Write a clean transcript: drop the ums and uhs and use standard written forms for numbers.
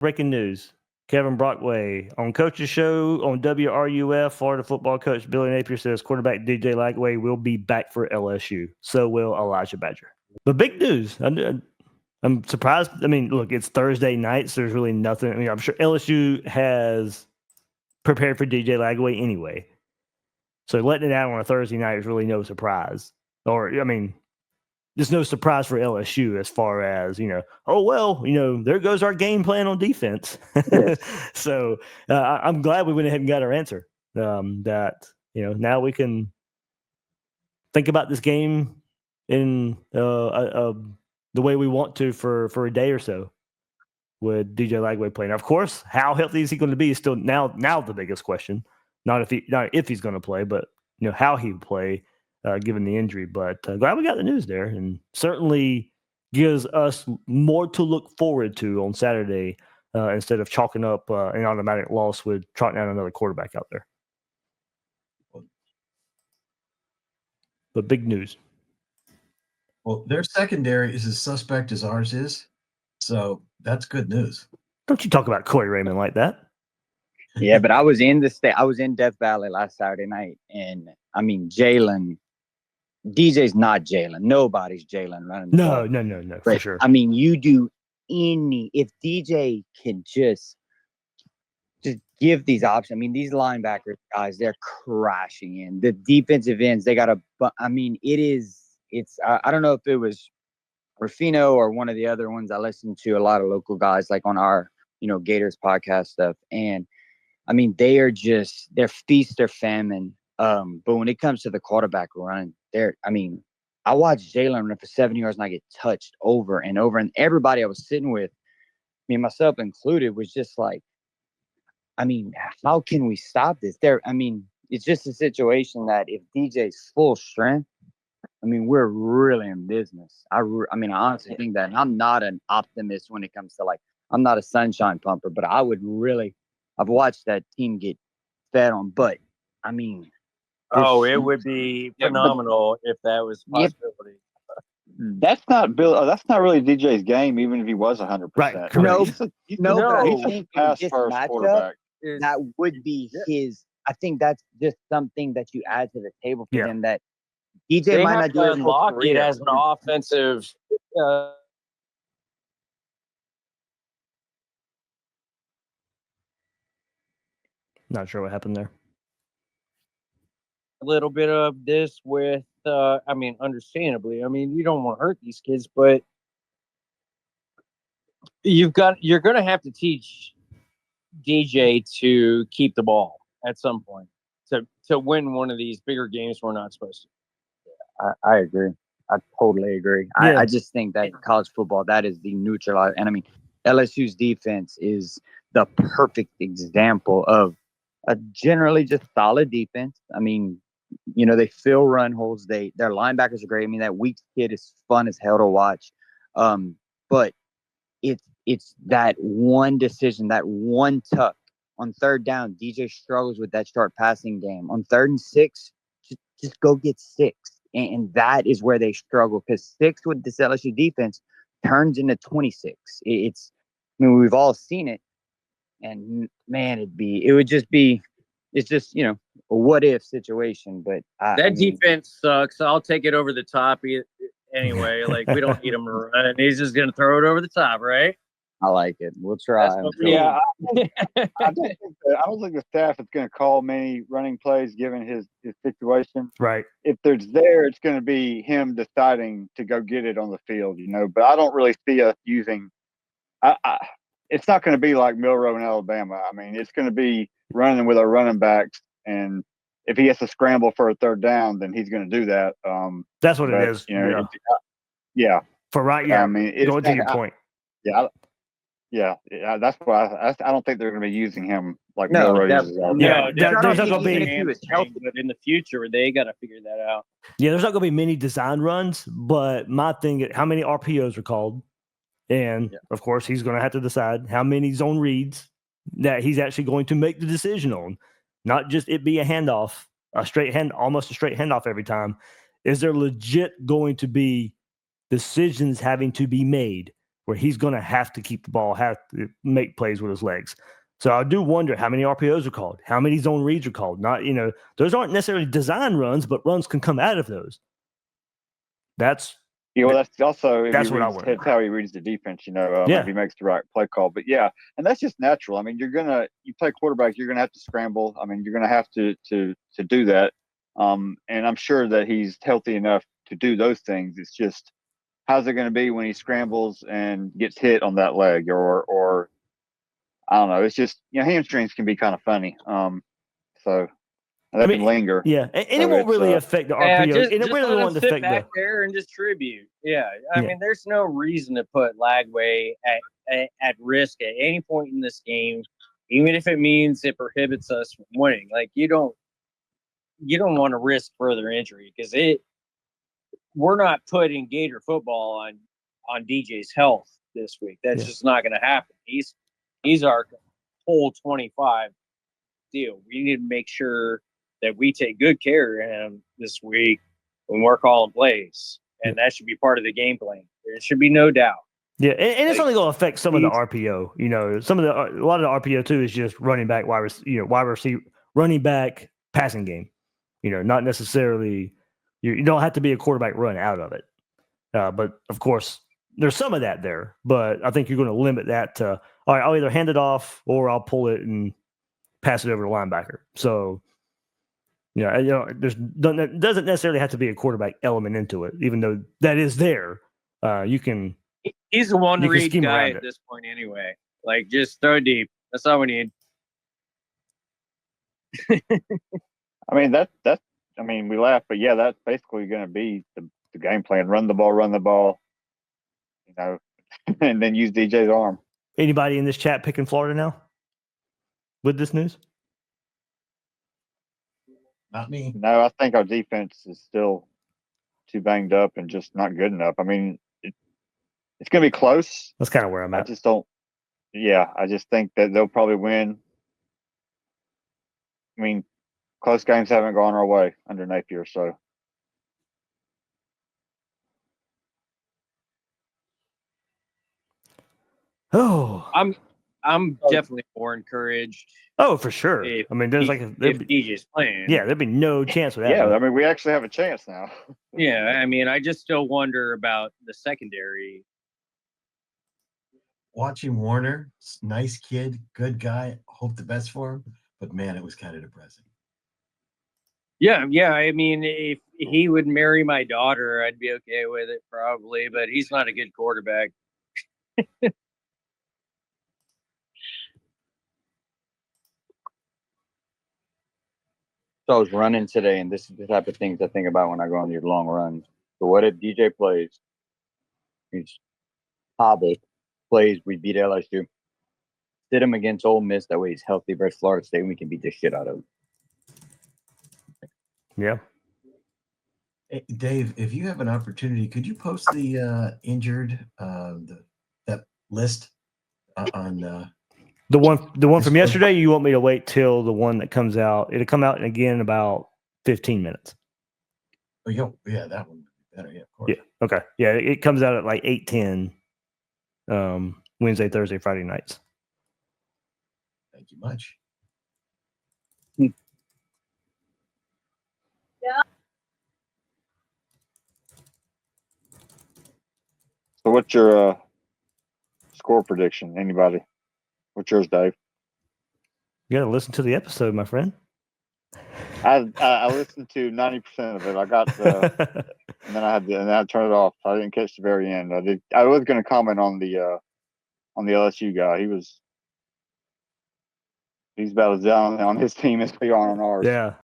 Breaking news. Kevin Brockway on Coach's Show on WRUF, Florida football coach Billy Napier says quarterback DJ Lagway will be back for LSU. So will Elijah Badger. But big news. I'm surprised. I mean, look, it's Thursday night, so there's really nothing. I mean, I'm sure LSU has prepared for DJ Lagway anyway. So letting it out on a Thursday night is really no surprise. Or, I mean, there's no surprise for LSU as far as, there goes our game plan on defense. So I'm glad we went ahead and got our answer. Now we can think about this game in the way we want to for a day or so with DJ Lagway playing. Now, of course, how healthy is he going to be is still now the biggest question. Not if he's going to play, but how he would play given the injury. But glad we got the news there, and certainly gives us more to look forward to on Saturday instead of chalking up an automatic loss with trotting out another quarterback out there. But big news. Well, their secondary is as suspect as ours is, so that's good news. Don't you talk about Corey Raymond like that. Yeah, but I was in I was in Death Valley last Saturday night, and I mean, Jalen, DJ's not Jalen. Nobody's Jalen running. No, but, for sure. I mean, you do if DJ can just give these options. I mean, these linebackers, guys, they're crashing in. The defensive ends, they got I don't know if it was Rufino or one of the other ones. I listened to a lot of local guys like on our, Gators podcast stuff. And I mean, they're feast, they're famine. But when it comes to the quarterback run, I watched Jalen run for 7 years and I get touched over and over. And everybody I was sitting with, me and myself included, was just like, I mean, how can we stop this? It's just a situation that if DJ's full strength, I mean, we're really in business. I honestly think that. And I'm not an optimist when it comes to I'm not a sunshine pumper, but I've watched that team get fed on. But I mean, it would be phenomenal if that was a possibility. That's not Bill. That's not really DJ's game, even if he was 100%. Right. No, he's but I a think pass this first matchup, quarterback. that would be his. I think that's just something that you add to the table for them that DJ They might have not do to it unlock it as an offensive. Not sure what happened there. A little bit of this with, understandably. I mean, you don't want to hurt these kids, but you're going to have to teach DJ to keep the ball at some point to win one of these bigger games we're not supposed to. I agree. I totally agree. Yeah. I just think that college football, that is the neutralizer. And I mean, LSU's defense is the perfect example of a generally just solid defense. I mean, they fill run holes. Their linebackers are great. I mean, that weak kid is fun as hell to watch. But it's that one decision, that one tuck on third down. DJ struggles with that short passing game. On 3rd and 6, just go get 6. And that is where they struggle, because 6 with this LSU defense turns into 26. We've all seen it. And man, it's just a what if situation. But defense sucks. I'll take it over the top anyway. We don't need him to run. He's just going to throw it over the top, right? I like it. We'll try. I don't think the staff is going to call many running plays given his situation. Right. If there's it's going to be him deciding to go get it on the field, But I don't really see us using. It's not going to be like Milroe in Alabama. I mean, it's going to be running with our running backs, and if he has to scramble for a 3rd down, then he's going to do that. That's what it is. Yeah. For right. Yeah. I mean, going to your point. Yeah. That's why I don't think they're going to be using him like No, Milroe uses. There's not going to be. But in the future, they got to figure that out. Yeah, there's not going to be many design runs, but my thing is how many RPOs are called, and of course he's going to have to decide how many zone reads that he's actually going to make the decision on, not just it be a handoff, almost a straight handoff every time. Is there legit going to be decisions having to be made where he's going to have to keep the ball, have to make plays with his legs. So I do wonder how many RPOs are called, how many zone reads are called. Not, those aren't necessarily design runs, but runs can come out of those. That's that's also if that's he what I reads, wonder. it's how he reads the defense. Yeah. If he makes the right play call. But yeah, and that's just natural. I mean, you play quarterback, you're gonna have to scramble. I mean, you're gonna have to do that. And I'm sure that he's healthy enough to do those things. It's just how's it going to be when he scrambles and gets hit on that leg, or I don't know. It's just hamstrings can be kind of funny. So that can linger. Yeah, and So it won't really affect the Yeah, RPO. just and it really let him won't sit affect back there and distribute. Yeah, I mean, there's no reason to put Lagway at risk at any point in this game, even if it means it prohibits us from winning. Like you don't want to risk further injury because we're not putting Gator football on DJ's health this week. That's just not going to happen. He's our whole 25 deal. We need to make sure that we take good care of him this week when we're calling plays, and that should be part of the game plan. There should be no doubt. Yeah, and it's only going to affect some of the RPO. A lot of the RPO too is just running back, wide receiver, running back, passing game. Not necessarily. You don't have to be a quarterback run out of it, but of course there's some of that there. But I think you're going to limit that to all right. I'll either hand it off or I'll pull it and pass it over to linebacker. So, doesn't necessarily have to be a quarterback element into it, even though that is there. You can. He's a one-read guy at this point, anyway. Like, just throw deep. That's all we need. I mean, that's. I mean, we laugh, but yeah, that's basically going to be the game plan: run the ball, and then use DJ's arm. Anybody in this chat picking Florida now? With this news? Not me. No, I think our defense is still too banged up and just not good enough. I mean, it's going to be close. That's kind of where I'm at. I just don't. Yeah, I just think that they'll probably win. I mean, close games haven't gone our way under Napier, so. Oh, I'm definitely more encouraged. Oh, for sure. If DJ's playing, there'd be no chance with that. Yeah, I mean, we actually have a chance now. Yeah, I mean, I just still wonder about the secondary. Watching Warner, nice kid, good guy. Hope the best for him, but man, it was kind of depressing. Yeah. I mean, if he would marry my daughter, I'd be okay with it probably, but he's not a good quarterback. So I was running today, and this is the type of things I think about when I go on these long runs. So what if DJ plays? He's hobbled, plays, we beat LSU. Sit him against Ole Miss. That way he's healthy versus Florida State, and we can beat the shit out of him. Yeah. Hey, Dave, if you have an opportunity, could you post the injured that list on the one from yesterday? You want me to wait till the one that comes out? It'll come out again in about 15 minutes. Oh, yeah, that one would be better. Yeah, of course. Yeah. Okay. Yeah, it comes out at like 8:10 Wednesday, Thursday, Friday nights. Thank you much. So what's your score prediction? Anybody? What's yours, Dave? You got to listen to the episode, my friend. I listened to 90% of it. I got and then I had to turn it off. I didn't catch the very end. I was going to comment on the LSU guy. He's about as down on his team as we are on ours. Yeah.